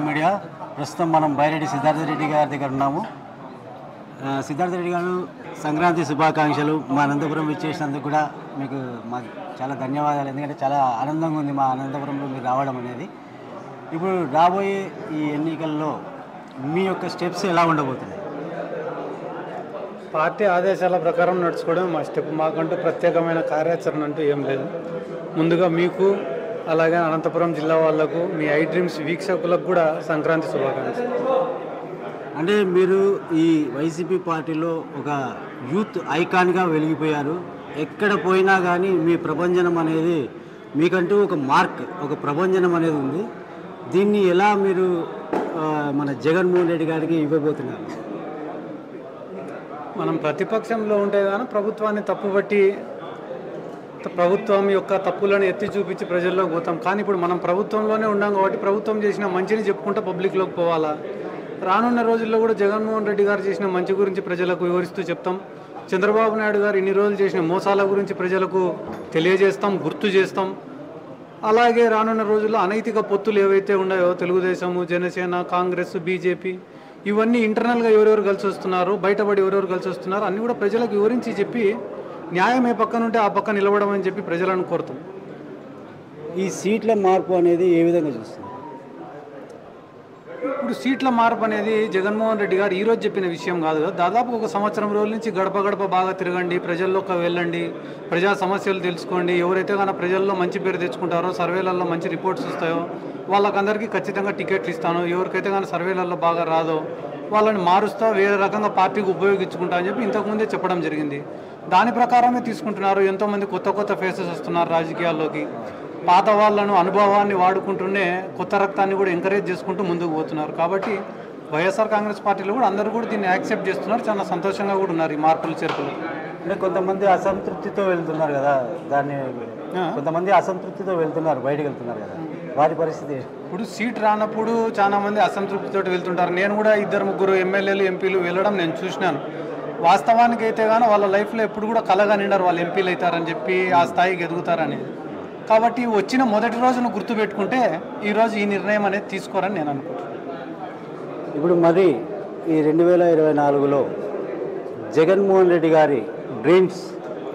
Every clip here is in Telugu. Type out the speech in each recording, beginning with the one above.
మీడియా ప్రస్తుతం మనం బైరెడ్డి సిద్ధార్థ రెడ్డి గారి దగ్గర ఉన్నాము. సిద్ధార్థ రెడ్డి గారు సంక్రాంతి శుభాకాంక్షలు. మా అనంతపురం ఇచ్చేసినందుకు కూడా మీకు చాలా ధన్యవాదాలు. ఎందుకంటే చాలా ఆనందంగా ఉంది మా అనంతపురంలో మీరు రావడం అనేది. ఇప్పుడు రాబోయే ఈ ఎన్నికల్లో మీ యొక్క స్టెప్స్ ఎలా ఉండబోతున్నాయి? పార్టీ ఆదేశాల ప్రకారం నడుచుకోవడం మా స్టెప్. మాకంటూ ప్రత్యేకమైన కార్యాచరణ అంటూ ఏం లేదు. ముందుగా మీకు అలాగే అనంతపురం జిల్లా వాళ్లకు, మీ ఐ డ్రీమ్స్ వీక్షకులకు కూడా సంక్రాంతి శుభాకాంక్షలు. అంటే మీరు ఈ వైసీపీ పార్టీలో ఒక యూత్ ఐకాన్గా వెలిగిపోయారు. ఎక్కడ పోయినా కానీ మీ ప్రభంజనం అనేది మీకంటూ ఒక మార్క్, ఒక ప్రభంజనం అనేది ఉంది. దీన్ని ఎలా మీరు మన జగన్మోహన్ రెడ్డి గారికి ఇవ్వబోతున్నారు? మనం ప్రతిపక్షంలో ఉంటే కానీ ప్రభుత్వాన్ని తప్పుబట్టి ప్రభుత్వం యొక్క తప్పులను ఎత్తి చూపించి ప్రజల్లోకి పోతాం. కానీ ఇప్పుడు మనం ప్రభుత్వంలోనే ఉన్నాం కాబట్టి ప్రభుత్వం చేసిన మంచిని చెప్పుకుంటూ పబ్లిక్లోకి పోవాలా. రానున్న రోజుల్లో కూడా జగన్మోహన్ రెడ్డి గారు చేసిన మంచి గురించి ప్రజలకు వివరిస్తూ చెప్తాం. చంద్రబాబు నాయుడు గారు ఇన్ని రోజులు చేసిన మోసాల గురించి ప్రజలకు తెలియజేస్తాం, గుర్తు చేస్తాం. అలాగే రానున్న రోజుల్లో అనైతిక పొత్తులు ఏవైతే ఉన్నాయో, తెలుగుదేశము, జనసేన, కాంగ్రెస్, బీజేపీ, ఇవన్నీ ఇంటర్నల్గా ఎవరెవరు కలిసి వస్తున్నారు, బయటపడి ఎవరెవరు కలిసి వస్తున్నారు అన్నీ కూడా ప్రజలకు వివరించి చెప్పి న్యాయం ఏ పక్కన ఉంటే ఆ పక్క నిలబడం అని చెప్పి ప్రజలను కోరుతాం. ఈ సీట్ల మార్పు అనేది ఏ విధంగా చూస్తుంది? ఇప్పుడు సీట్ల మార్పు అనేది జగన్మోహన్ రెడ్డి గారు ఈరోజు చెప్పిన విషయం కాదు కదా. దాదాపు ఒక సంవత్సరం రోజుల నుంచి గడప గడప బాగా తిరగండి, ప్రజల్లోకి వెళ్ళండి, ప్రజా సమస్యలు తెలుసుకోండి. ఎవరైతే కానీ ప్రజల్లో మంచి పేరు తెచ్చుకుంటారో, సర్వేలలో మంచి రిపోర్ట్స్ వస్తాయో వాళ్ళకందరికీ ఖచ్చితంగా టికెట్లు ఇస్తాను. ఎవరికైతే కానీ సర్వేలలో బాగా రాదో వాళ్ళని మారుస్తా, వేరే రకంగా పార్టీకి ఉపయోగించుకుంటా అని చెప్పి ఇంతకుముందే చెప్పడం జరిగింది. దాని ప్రకారమే తీసుకుంటున్నారు. ఎంతోమంది కొత్త కొత్త ఫేసెస్ వస్తున్నారు రాజకీయాల్లోకి. పాత వాళ్ళను, అనుభవాన్ని వాడుకుంటూనే కొత్త రక్తాన్ని కూడా ఎంకరేజ్ చేసుకుంటూ ముందుకు పోతున్నారు. కాబట్టి వైఎస్ఆర్ కాంగ్రెస్ పార్టీలో కూడా అందరూ కూడా దీన్ని యాక్సెప్ట్ చేస్తున్నారు. చాలా సంతోషంగా కూడా ఉన్నారు ఈ మార్పులు చేర్పులు. అంటే కొంతమంది అసంతృప్తితో వెళ్తున్నారు కదా, దాన్ని కొంతమంది అసంతృప్తితో వెళ్తున్నారు, బయటకు వెళ్తున్నారు కదా, వారి పరిస్థితి? ఇప్పుడు సీట్ రానప్పుడు చాలా మంది అసంతృప్తితో వెళ్తుంటారు. నేను కూడా 2-3 ఎమ్మెల్యేలు, ఎంపీలు వెళ్ళడం నేను చూసినాను. వాస్తవానికి అయితే కానీ వాళ్ళ లైఫ్లో ఎప్పుడు కూడా కలగా నిండారు వాళ్ళు ఎంపీలు అవుతారని చెప్పి, ఆ స్థాయికి ఎదుగుతారని. కాబట్టి వచ్చిన మొదటి రోజును గుర్తుపెట్టుకుంటే ఈరోజు ఈ నిర్ణయం అనేది తీసుకోరని నేను అనుకుంటున్నాను. ఇప్పుడు మరి ఈ 2024లో జగన్మోహన్ రెడ్డి గారి డ్రీమ్స్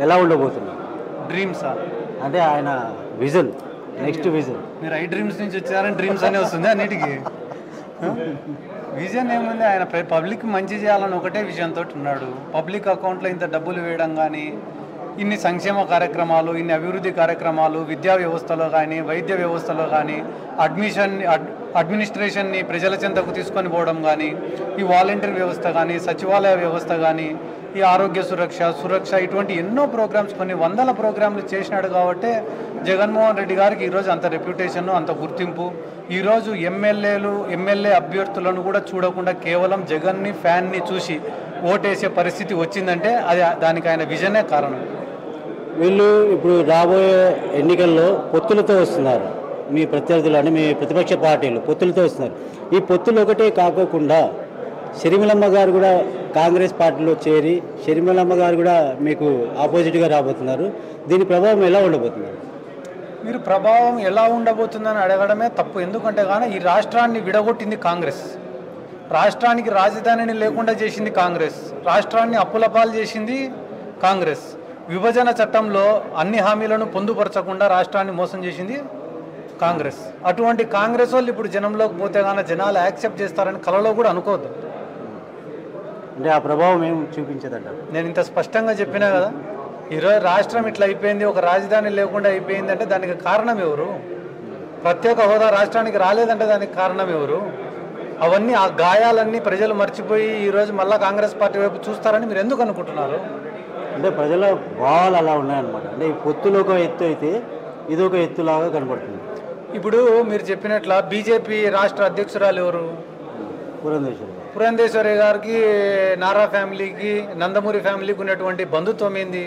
ఎలా ఉండబోతున్నాయి? డ్రీమ్సా అంటే ఆయన విజన్, నెక్స్ట్ విజన్. మీరు ఐ డ్రీమ్స్ నుంచి వచ్చారని డ్రీమ్స్ అనే వస్తుంది అన్నిటికీ. విజన్ ఏముంది, ఆయన పబ్లిక్ మంచి చేయాలని ఒకటే విజన్తో ఉన్నాడు. పబ్లిక్ అకౌంట్లో ఇంత డబ్బులు వేయడం కానీ, ఇన్ని సంక్షేమ కార్యక్రమాలు, ఇన్ని అభివృద్ధి కార్యక్రమాలు విద్యా వ్యవస్థలో కానీ, వైద్య వ్యవస్థలో కానీ, అడ్మినిస్ట్రేషన్ని ప్రజల చెంతకు తీసుకొని పోవడం కానీ, ఈ వాలంటీర్ వ్యవస్థ కానీ, సచివాలయ వ్యవస్థ కానీ, ఈ ఆరోగ్య సురక్ష ఇటువంటి ఎన్నో ప్రోగ్రామ్స్, కొన్ని వందల ప్రోగ్రాంలు చేసినాడు. కాబట్టి జగన్మోహన్ రెడ్డి గారికి ఈరోజు అంత రెప్యుటేషన్, అంత గుర్తింపు. ఈరోజు ఎమ్మెల్యే అభ్యర్థులను కూడా చూడకుండా కేవలం జగన్ని, ఫ్యాన్ని చూసి ఓటేసే పరిస్థితి వచ్చిందంటే అది దానికి ఆయన విజనే కారణం. వీళ్ళు ఇప్పుడు రాబోయే ఎన్నికల్లో పొత్తులతో వస్తున్నారు. మీ ప్రత్యర్థులు అంటే మీ ప్రతిపక్ష పార్టీలు పొత్తులతో వస్తున్నారు. ఈ పొత్తులు ఒకటే కాకోకుండా షర్మిలమ్మ గారు కూడా కాంగ్రెస్ పార్టీలో చేరి, షర్మిలమ్మ గారు కూడా మీకు ఆపోజిట్గా రాబోతున్నారు. దీని ప్రభావం ఎలా ఉండబోతున్నారు? మీరు ప్రభావం ఎలా ఉండబోతుందని అడగడమే తప్పు. ఎందుకంటే కానీ ఈ రాష్ట్రాన్ని విడగొట్టింది కాంగ్రెస్, రాష్ట్రానికి రాజధానిని లేకుండా చేసింది కాంగ్రెస్, రాష్ట్రాన్ని అప్పులపాలు చేసింది కాంగ్రెస్, విభజన చట్టంలో అన్ని హామీలను పొందుపరచకుండా రాష్ట్రాన్ని మోసం చేసింది కాంగ్రెస్. అటువంటి కాంగ్రెస్ వాళ్ళు ఇప్పుడు జనంలోకి పోతే కానీ జనాలు యాక్సెప్ట్ చేస్తారని కలలో కూడా అనుకోవద్దు. అంటే ఆ ప్రభావం ఏం చూపించదంట. నేను ఇంత స్పష్టంగా చెప్పినా కదా, ఈరోజు రాష్ట్రం ఇట్లా అయిపోయింది, ఒక రాజధాని లేకుండా అయిపోయింది అంటే దానికి కారణం ఎవరు? ప్రత్యేక హోదా రాష్ట్రానికి రాలేదంటే దానికి కారణం ఎవరు? అవన్నీ, ఆ గాయాలన్నీ ప్రజలు మర్చిపోయి ఈరోజు మళ్ళీ కాంగ్రెస్ పార్టీ వైపు చూస్తారని మీరు ఎందుకు అనుకుంటున్నారు? అంటే ప్రజల భావాలు అలా ఉన్నాయన్నమాట. అంటే ఈ పొత్తులో ఒక ఎత్తు అయితే ఇది ఒక ఎత్తులాగా కనబడుతుంది. ఇప్పుడు మీరు చెప్పినట్ల బీజేపీ రాష్ట్ర అధ్యక్షురాలు ఎవరు? పురంధేశ్వరి గారికి, నారా ఫ్యామిలీకి, నందమూరి ఫ్యామిలీకి ఉన్నటువంటి బంధుత్వం ఏంది?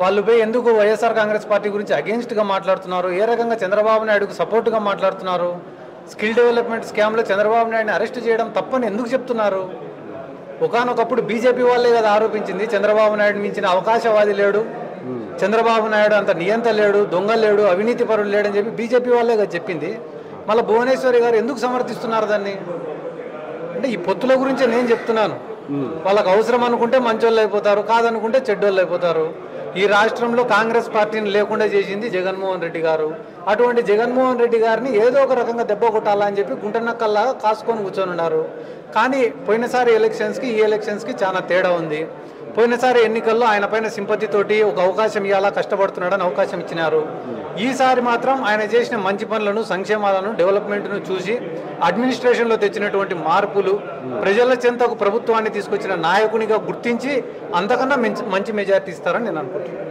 వాళ్ళు పోయి ఎందుకు వైఎస్ఆర్ కాంగ్రెస్ పార్టీ గురించి అగెన్స్ట్గా మాట్లాడుతున్నారు? ఏ రకంగా చంద్రబాబు నాయుడుకు సపోర్ట్గా మాట్లాడుతున్నారు? స్కిల్ డెవలప్మెంట్ స్కామ్లో చంద్రబాబు నాయుడిని అరెస్ట్ చేయడం తప్పని ఎందుకు చెప్తున్నారు? ఒకానొకప్పుడు బీజేపీ వాళ్ళే కదా ఆరోపించింది చంద్రబాబు నాయుడు మించిన అవకాశవాది లేడు, చంద్రబాబు నాయుడు అంత నియంత లేడు, దొంగ లేడు, అవినీతి పరుడు లేడని చెప్పి బీజేపీ వాళ్ళే కదా చెప్పింది. మళ్ళీ భువనేశ్వరి గారు ఎందుకు సమర్థిస్తున్నారు దాన్ని? అంటే ఈ పొత్తుల గురించే నేను చెప్తున్నాను. వాళ్ళకు అవసరం అనుకుంటే మంచోళ్ళు అయిపోతారు, కాదనుకుంటే చెడ్డోళ్ళు అయిపోతారు. ఈ రాష్ట్రంలో కాంగ్రెస్ పార్టీని లేకుండా చేసింది జగన్మోహన్ రెడ్డి గారు. అటువంటి జగన్మోహన్ రెడ్డి గారిని ఏదో ఒక రకంగా దెబ్బ కొట్టాలని చెప్పి గుంటనక్కల్లా కాసుకొని కూర్చొని ఉన్నారు. కానీ పోయినసారి ఎలక్షన్స్కి ఈ ఎలక్షన్స్కి చాలా తేడా ఉంది. పోయినసారి ఎన్నికల్లో ఆయన పైన సింపతితోటి ఒక అవకాశం ఇవ్వాలా, కష్టపడుతున్నాడని అవకాశం ఇచ్చినారు. ఈసారి మాత్రం ఆయన చేసిన మంచి పనులను, సంక్షేమాలను, డెవలప్మెంట్ను చూసి అడ్మినిస్ట్రేషన్లో తెచ్చినటువంటి మార్పులు, ప్రజల చెంతకు ప్రభుత్వాన్ని తీసుకొచ్చిన నాయకునిగా గుర్తించి అంతకన్నా మంచి మెజారిటీ ఇస్తారని నేను అనుకుంటున్నాను.